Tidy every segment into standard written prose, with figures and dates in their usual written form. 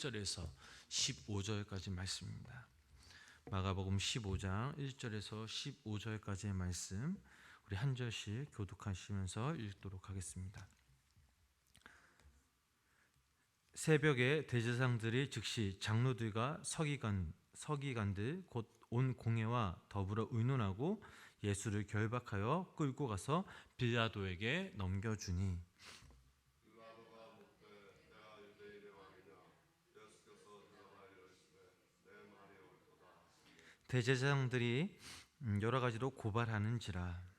1절에서 15절까지 말씀입니다. 마가복음 15장 1절에서 15절까지의 말씀 우리 한 절씩 교독하시면서 읽도록 하겠습니다. 새벽에 대제사장들이 즉시 장로들과 서기관들 곧 온 공회와 더불어 의논하고 예수를 결박하여 끌고 가서 빌라도에게 넘겨주니 대제사장들이 여러 가지로 고발하는지라.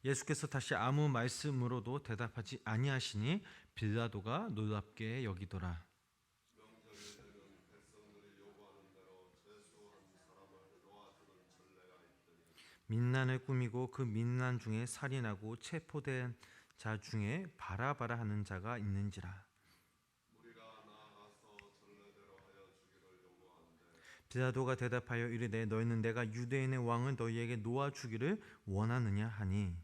예수께서 다시 아무 말씀으로도 대답하지 아니하시니 빌라도가 놀랍게 여기더라. 민난을 꾸미고 그 민난 중에 살인하고 체포된 자 중에 바라바라 하는 자가 있는지라. 빌라도가 대답하여 이르되 너희는 내가 유대인의 왕을 너희에게 놓아 주기를 원하느냐 하니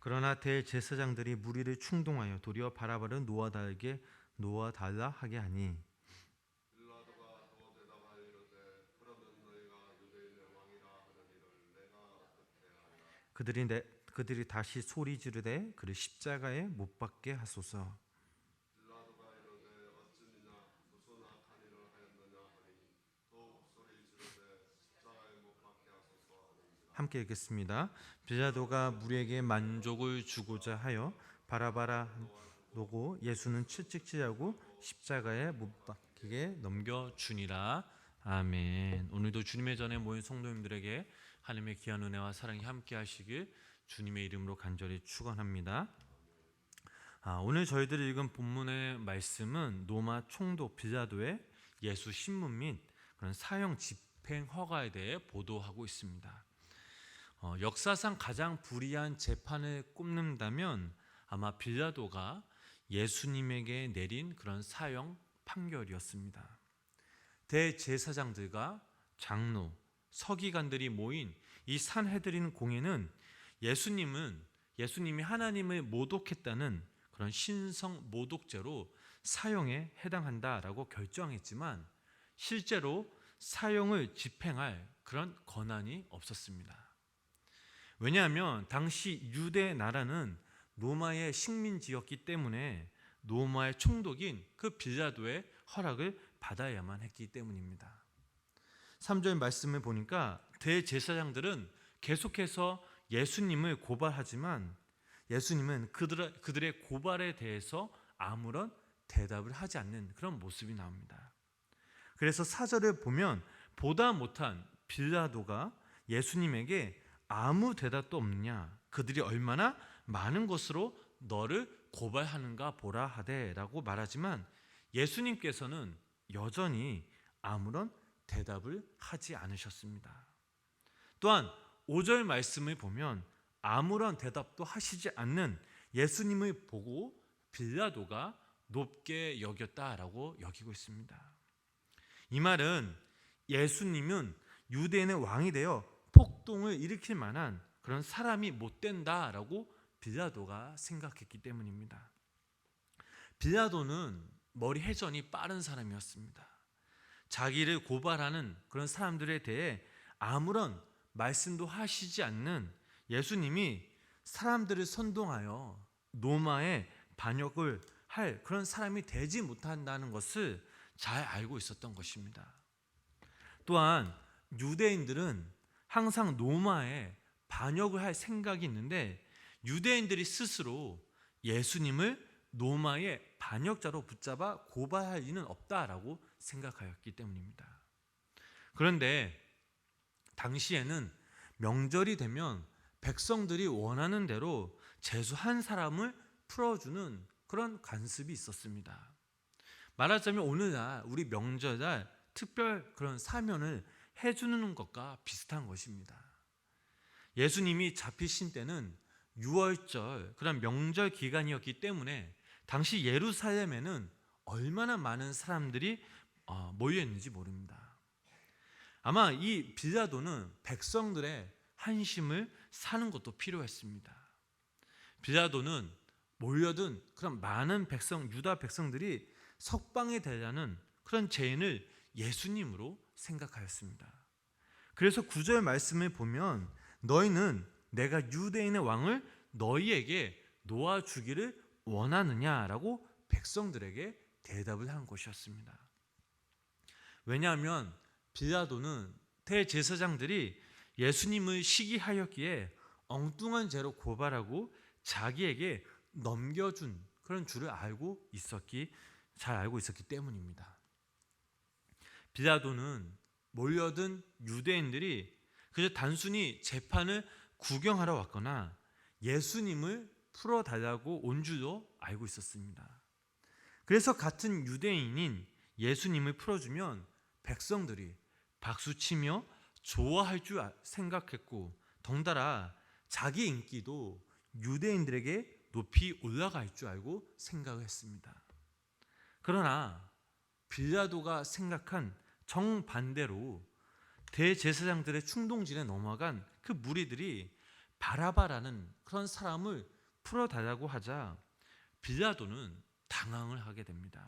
그러나 대제사장들이 무리를 충동하여 도리어 바라바를 놓아달라 하게 하니 그들이 다시 소리 지르되 그를 십자가에 못 박게 하소서. 함께 읽겠습니다. 빌라도가 무리에게 만족을 주고자 하여 바라바라 놓고 예수는 채찍질하고 십자가에 못 박히게 넘겨주니라. 아멘. 오늘도 주님의 전에 모인 성도님들에게 하나님의 귀한 은혜와 사랑이 함께 하시길 주님의 이름으로 간절히 축원합니다. 오늘 저희들이 읽은 본문의 말씀은 로마 총독 빌라도의 예수 신문 및 그런 사형 집행 허가에 대해 보도하고 있습니다. 역사상 가장 불의한 재판을 꼽는다면 아마 빌라도가 예수님에게 내린 그런 사형 판결이었습니다. 대제사장들과 장로, 서기관들이 모인 이 산헤드린 공회는 예수님이 하나님을 모독했다는 그런 신성 모독죄로 사형에 해당한다라고 결정했지만 실제로 사형을 집행할 그런 권한이 없었습니다. 왜냐하면 당시 유대 나라는 로마의 식민지였기 때문에 로마의 총독인 그 빌라도의 허락을 받아야만 했기 때문입니다. 3절 말씀을 보니까 대제사장들은 계속해서 예수님을 고발하지만 예수님은 그들의 고발에 대해서 아무런 대답을 하지 않는 그런 모습이 나옵니다. 그래서 4절을 보면 보다 못한 빌라도가 예수님에게 아무 대답도 없느냐, 그들이 얼마나 많은 것으로 너를 고발하는가 보라 하되라고 말하지만 예수님께서는 여전히 아무런 대답을 하지 않으셨습니다. 또한 5절 말씀을 보면 아무런 대답도 하시지 않는 예수님을 보고 빌라도가 높게 여겼다라고 여기고 있습니다. 이 말은 예수님은 유대인의 왕이 되어 폭동을 일으킬 만한 그런 사람이 못 된다라고 빌라도가 생각했기 때문입니다. 빌라도는 머리 회전이 빠른 사람이었습니다. 자기를 고발하는 그런 사람들에 대해 아무런 말씀도 하시지 않는 예수님이 사람들을 선동하여 로마에 반역을 할 그런 사람이 되지 못한다는 것을 잘 알고 있었던 것입니다. 또한 유대인들은 항상 로마에 반역을 할 생각이 있는데 유대인들이 스스로 예수님을 로마의 반역자로 붙잡아 고발할 리는 없다라고 생각하였기 때문입니다. 그런데 당시에는 명절이 되면 백성들이 원하는 대로 죄수 한 사람을 풀어주는 그런 관습이 있었습니다. 말하자면 오늘날 우리 명절날 특별 그런 사면을 해주는 것과 비슷한 것입니다. 예수님이 잡히신 때는 6월절 그런 명절 기간이었기 때문에 당시 예루살렘에는 얼마나 많은 사람들이 모여 있는지 모릅니다. 아마 이 빌라도는 백성들의 한심을 사는 것도 필요했습니다. 빌라도는 몰려든 그런 많은 유다 백성들이 석방이 되려는 그런 죄인을 예수님으로 생각하였습니다. 그래서 9절 말씀을 보면 너희는 내가 유대인의 왕을 너희에게 놓아주기를 원하느냐라고 백성들에게 대답을 한 것이었습니다. 왜냐하면 빌라도는 대제사장들이 예수님을 시기하였기에 엉뚱한 죄로 고발하고 자기에게 넘겨준 그런 줄을 잘 알고 있었기 때문입니다. 빌라도는 몰려든 유대인들이 그저 단순히 재판을 구경하러 왔거나 예수님을 풀어달라고 온 줄로 알고 있었습니다. 그래서 같은 유대인인 예수님을 풀어주면 백성들이 박수치며 좋아할 줄 생각했고 덩달아 자기 인기도 유대인들에게 높이 올라갈 줄 알고 생각했습니다. 그러나 빌라도가 생각한 정반대로 대제사장들의 충동질에 넘어간 그 무리들이 바라바라는 그런 사람을 풀어달라고 하자 빌라도는 당황을 하게 됩니다.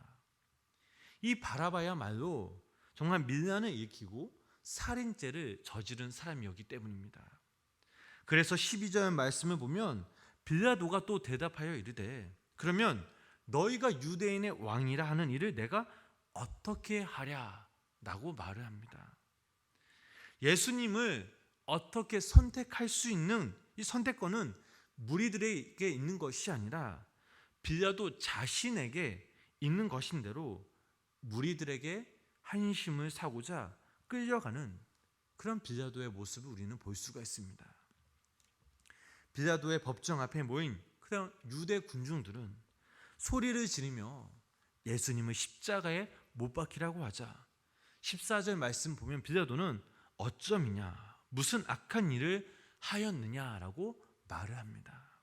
이 바라바야말로 정말 밀란을 일으키고 살인죄를 저지른 사람이었기 때문입니다. 그래서 12절 말씀을 보면 빌라도가 또 대답하여 이르되 그러면 너희가 유대인의 왕이라 하는 일을 내가 어떻게 하랴라고 말을 합니다. 예수님을 어떻게 선택할 수 있는 이 선택권은 무리들에게 있는 것이 아니라 빌라도 자신에게 있는 것인대로 무리들에게 한심을 사고자 끌려가는 그런 빌라도의 모습을 우리는 볼 수가 있습니다. 빌라도의 법정 앞에 모인 그런 유대 군중들은 소리를 지르며 예수님을 십자가에 못 박히라고 하자 14절 말씀 보면 빌라도는 어쩌미냐 무슨 악한 일을 하였느냐라고 말을 합니다.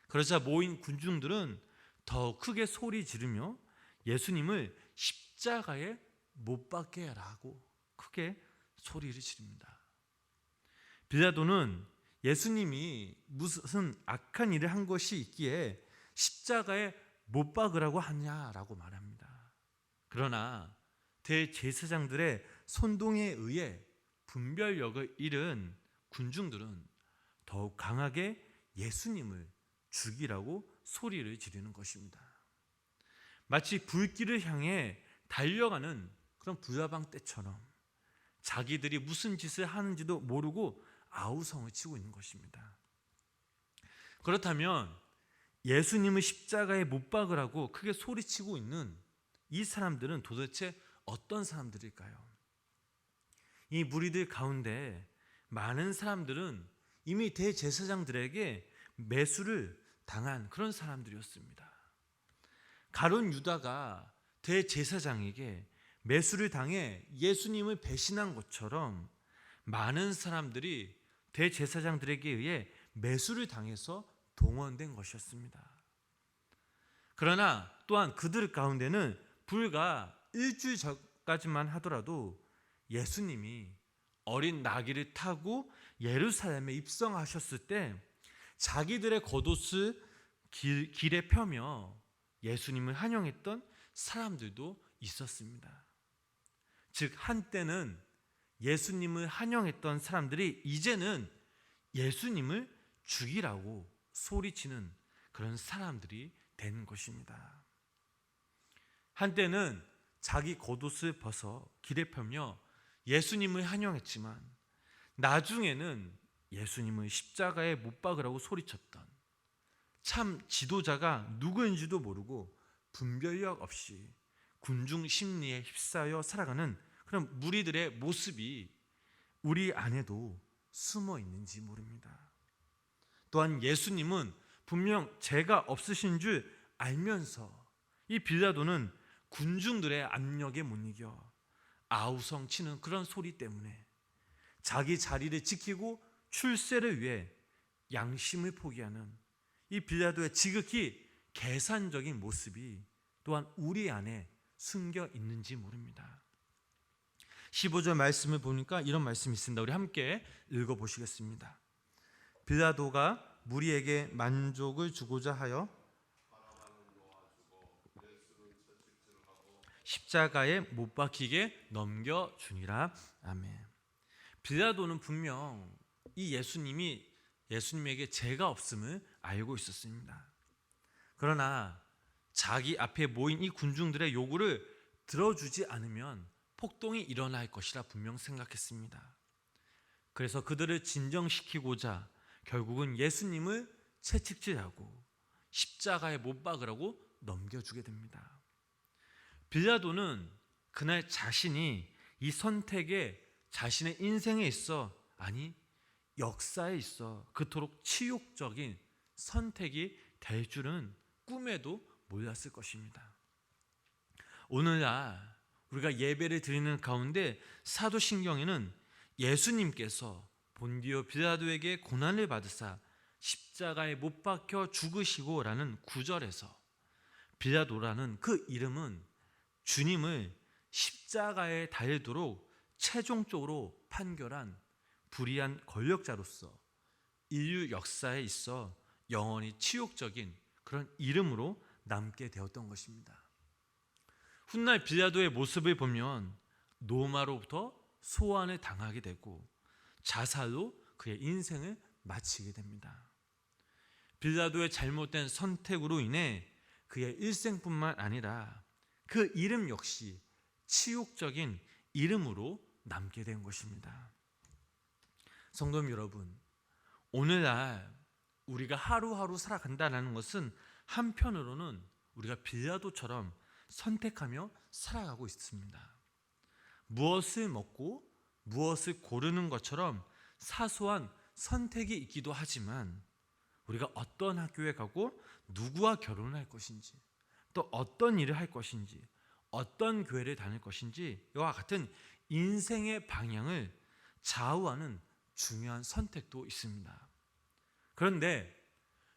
그러자 모인 군중들은 더 크게 소리 지르며 예수님을 십자가에 못 박게 하라고 크게 소리를 지릅니다. 빌라도는 예수님이 무슨 악한 일을 한 것이 있기에 십자가에 못 박으라고 하냐라고 말합니다. 그러나 대제사장들의 선동에 의해 분별력을 잃은 군중들은 더욱 강하게 예수님을 죽이라고 소리를 지르는 것입니다. 마치 불길을 향해 달려가는 그런 불나방 떼처럼 자기들이 무슨 짓을 하는지도 모르고 아우성을 치고 있는 것입니다. 그렇다면 예수님을 십자가에 못 박으라고 크게 소리치고 있는 이 사람들은 도대체 어떤 사람들일까요? 이 무리들 가운데 많은 사람들은 이미 대제사장들에게 매수를 당한 그런 사람들이었습니다. 가룟 유다가 대제사장에게 매수를 당해 예수님을 배신한 것처럼 많은 사람들이 대제사장들에게 의해 매수를 당해서 동원된 것이었습니다. 그러나 또한 그들 가운데는 불과 일주일 전까지만 하더라도 예수님이 어린 나귀를 타고 예루살렘에 입성하셨을 때 자기들의 겉옷을 길에 펴며 예수님을 환영했던 사람들도 있었습니다. 즉 한때는 예수님을 환영했던 사람들이 이제는 예수님을 죽이라고 소리치는 그런 사람들이 된 것입니다. 한때는 자기 겉옷을 벗어 길에 펴며 예수님을 환영했지만 나중에는 예수님을 십자가에 못 박으라고 소리쳤던 참 지도자가 누구인지도 모르고 분별력 없이 군중 심리에 휩싸여 살아가는 그런 무리들의 모습이 우리 안에도 숨어 있는지 모릅니다. 또한 예수님은 분명 죄가 없으신 줄 알면서 이 빌라도는 군중들의 압력에 못 이겨 아우성 치는 그런 소리 때문에 자기 자리를 지키고 출세를 위해 양심을 포기하는 이 빌라도의 지극히 계산적인 모습이 또한 우리 안에 숨겨 있는지 모릅니다. 15절 말씀을 보니까 이런 말씀이 있습니다. 우리 함께 읽어보시겠습니다. 빌라도가 무리에게 만족을 주고자 하여 십자가에 못 박히게 넘겨주니라. 아멘. 빌라도는 분명 이 예수님에게 죄가 없음을 알고 있었습니다. 그러나 자기 앞에 모인 이 군중들의 요구를 들어주지 않으면 폭동이 일어날 것이라 분명 생각했습니다. 그래서 그들을 진정시키고자 결국은 예수님을 채찍질하고 십자가에 못 박으라고 넘겨주게 됩니다. 빌라도는 그날 자신이 이 선택에 자신의 인생에 있어, 아니 역사에 있어 그토록 치욕적인 선택이 될 줄은 꿈에도 몰랐을 것입니다. 오늘날 우리가 예배를 드리는 가운데 사도신경에는 예수님께서 본디오 빌라도에게 고난을 받으사 십자가에 못 박혀 죽으시고 라는 구절에서 빌라도라는 그 이름은 주님을 십자가에 달도록 최종적으로 판결한 불의한 권력자로서 인류 역사에 있어 영원히 치욕적인 그런 이름으로 남게 되었던 것입니다. 훗날 빌라도의 모습을 보면 로마로부터 소환을 당하게 되고 자살로 그의 인생을 마치게 됩니다. 빌라도의 잘못된 선택으로 인해 그의 일생뿐만 아니라 그 이름 역시 치욕적인 이름으로 남게 된 것입니다. 성도 여러분, 오늘날 우리가 하루하루 살아간다는 것은 한편으로는 우리가 빌라도처럼 선택하며 살아가고 있습니다. 무엇을 먹고 무엇을 고르는 것처럼 사소한 선택이 있기도 하지만 우리가 어떤 학교에 가고 누구와 결혼할 것인지, 또 어떤 일을 할 것인지, 어떤 교회를 다닐 것인지 이와 같은 인생의 방향을 좌우하는 중요한 선택도 있습니다. 그런데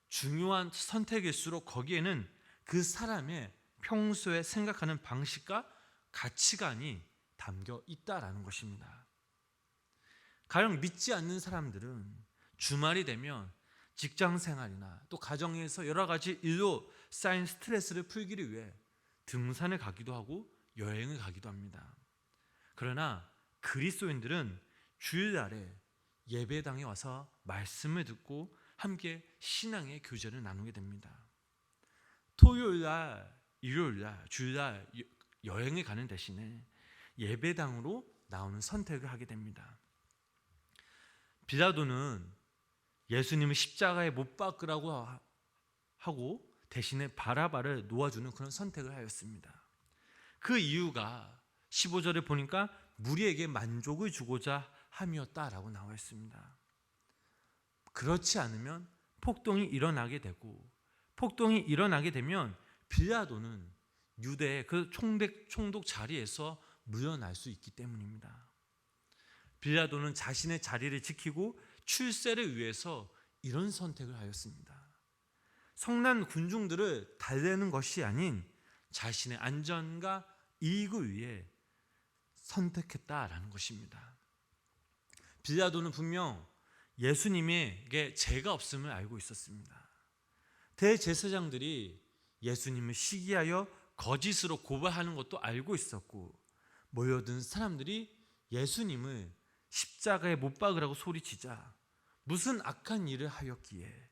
중요한 선택일수록 거기에는 그 사람의 평소에 생각하는 방식과 가치관이 담겨 있다라는 것입니다. 가령 믿지 않는 사람들은 주말이 되면 직장 생활이나 또 가정에서 여러 가지 일로 쌓인 스트레스를 풀기를 위해 등산을 가기도 하고 여행을 가기도 합니다. 그러나 그리스도인들은 주일날에 예배당에 와서 말씀을 듣고 함께 신앙의 교제를 나누게 됩니다. 토요일날, 일요일날, 주일날 여행을 가는 대신에 예배당으로 나오는 선택을 하게 됩니다. 빌라도는 예수님을 십자가에 못 박으라고 하고 대신에 바라바를 놓아주는 그런 선택을 하였습니다. 그 이유가 15절에 보니까 무리에게 만족을 주고자 함이었다라고 나와 있습니다. 그렇지 않으면 폭동이 일어나게 되고, 폭동이 일어나게 되면 빌라도는 유대의 그 총독 자리에서 물러날 수 있기 때문입니다. 빌라도는 자신의 자리를 지키고 출세를 위해서 이런 선택을 하였습니다. 성난 군중들을 달래는 것이 아닌 자신의 안전과 이익을 위해 선택했다라는 것입니다. 빌라도는 분명 예수님에게 죄가 없음을 알고 있었습니다. 대제사장들이 예수님을 시기하여 거짓으로 고발하는 것도 알고 있었고, 모여든 사람들이 예수님을 십자가에 못 박으라고 소리치자 무슨 악한 일을 하였기에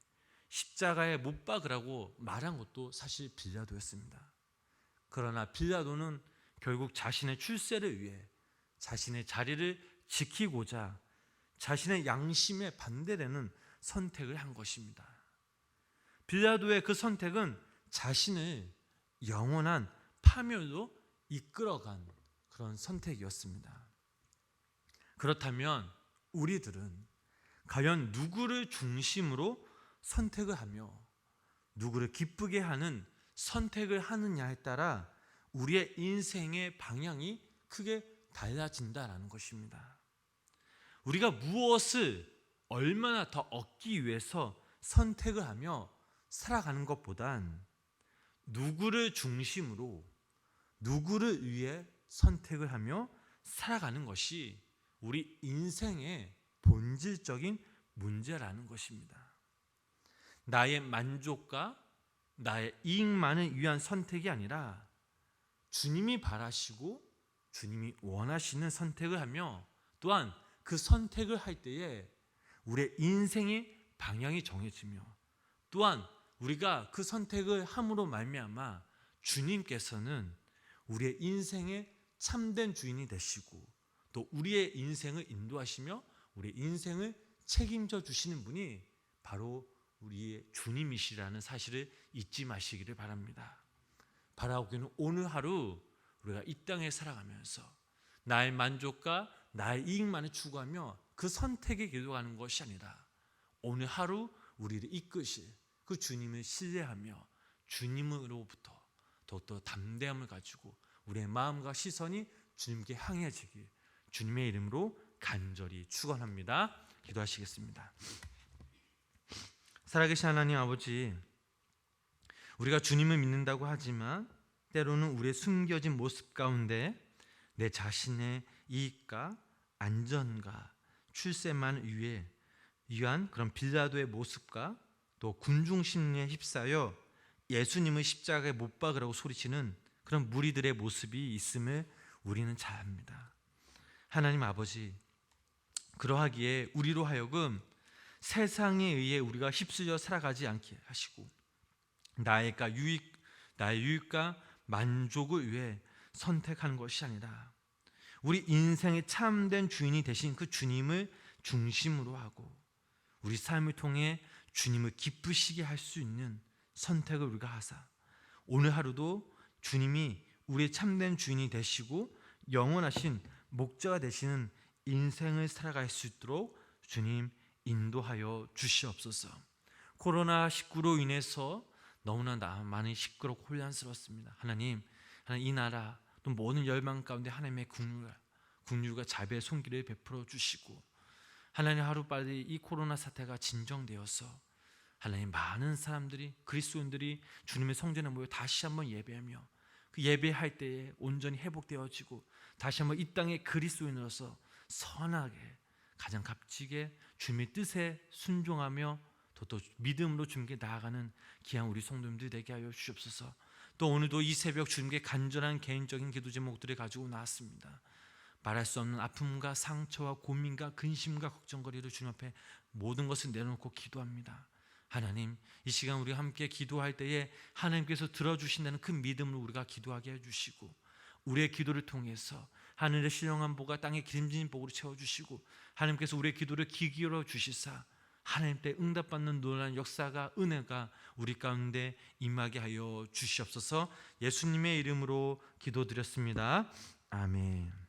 십자가에 못 박으라고 말한 것도 사실 빌라도였습니다. 그러나 빌라도는 결국 자신의 출세를 위해 자신의 자리를 지키고자 자신의 양심에 반대되는 선택을 한 것입니다. 빌라도의 그 선택은 자신을 영원한 파멸로 이끌어간 그런 선택이었습니다. 그렇다면 우리들은 과연 누구를 중심으로 선택을 하며 누구를 기쁘게 하는 선택을 하느냐에 따라 우리의 인생의 방향이 크게 달라진다라는 것입니다. 우리가 무엇을 얼마나 더 얻기 위해서 선택을 하며 살아가는 것보단 누구를 중심으로 누구를 위해 선택을 하며 살아가는 것이 우리 인생의 본질적인 문제라는 것입니다. 나의 만족과 나의 이익만을 위한 선택이 아니라 주님이 바라시고 주님이 원하시는 선택을 하며 또한 그 선택을 할 때에 우리의 인생의 방향이 정해지며 또한 우리가 그 선택을 함으로 말미암아 주님께서는 우리의 인생의 참된 주인이 되시고 또 우리의 인생을 인도하시며 우리의 인생을 책임져 주시는 분이 바로 우리의 주님이시라는 사실을 잊지 마시기를 바랍니다. 바라오기는 오늘 하루 우리가 이 땅에 살아가면서 나의 만족과 나의 이익만을 추구하며 그 선택에 기도하는 것이 아니라 오늘 하루 우리를 이끄실 그 주님을 신뢰하며 주님으로부터 더욱더 담대함을 가지고 우리의 마음과 시선이 주님께 향해지길 주님의 이름으로 간절히 축원합니다. 기도하시겠습니다. 살아계신 하나님 아버지, 우리가 주님을 믿는다고 하지만 때로는 우리의 숨겨진 모습 가운데 내 자신의 이익과 안전과 출세만 위한 그런 빌라도의 모습과 또 군중 심리에 휩싸여 예수님을 십자가에 못 박으라고 소리치는 그런 무리들의 모습이 있음을 우리는 잘 압니다. 하나님 아버지, 그러하기에 우리로 하여금 세상에 의해 우리가 휩쓸려 살아가지 않게 하시고 나의 유익과 만족을 위해 선택하는 것이 아니라 우리 인생의 참된 주인이 되신 그 주님을 중심으로 하고 우리 삶을 통해 주님을 기쁘시게 할 수 있는 선택을 우리가 하사 오늘 하루도 주님이 우리의 참된 주인이 되시고 영원하신 목자가 되시는 인생을 살아갈 수 있도록 주님 인도하여 주시옵소서. 코로나19로 인해서 너무나 많이 시끄럽고 혼란스럽습니다. 하나님 이 나라 또 모든 열망 가운데 하나님의 긍휼과 자비의 손길을 베풀어 주시고 하나님 하루빨리 이 코로나 사태가 진정되어서 하나님 많은 사람들이 그리스도인들이 주님의 성전에 모여 다시 한번 예배하며 그 예배할 때에 온전히 회복되어지고 다시 한번 이 땅의 그리스도인으로서 선하게 가장 값지게 주님의 뜻에 순종하며 또 믿음으로 주님께 나아가는 귀한 우리 성도님들 되게 하여 주시옵소서. 또 오늘도 이 새벽 주님께 간절한 개인적인 기도 제목들을 가지고 나왔습니다. 말할 수 없는 아픔과 상처와 고민과 근심과 걱정거리를 주님 앞에 모든 것을 내려놓고 기도합니다. 하나님 이 시간 우리 함께 기도할 때에 하나님께서 들어주신다는 그 믿음으로 우리가 기도하게 해주시고 우리의 기도를 통해서 하늘의 신령한 복과 땅의 기름진 복으로 채워주시고 하나님께서 우리의 기도를 귀 기울여 주시사 하나님 때 응답받는 놀라운 역사가 은혜가 우리 가운데 임하게 하여 주시옵소서. 예수님의 이름으로 기도드렸습니다. 아멘.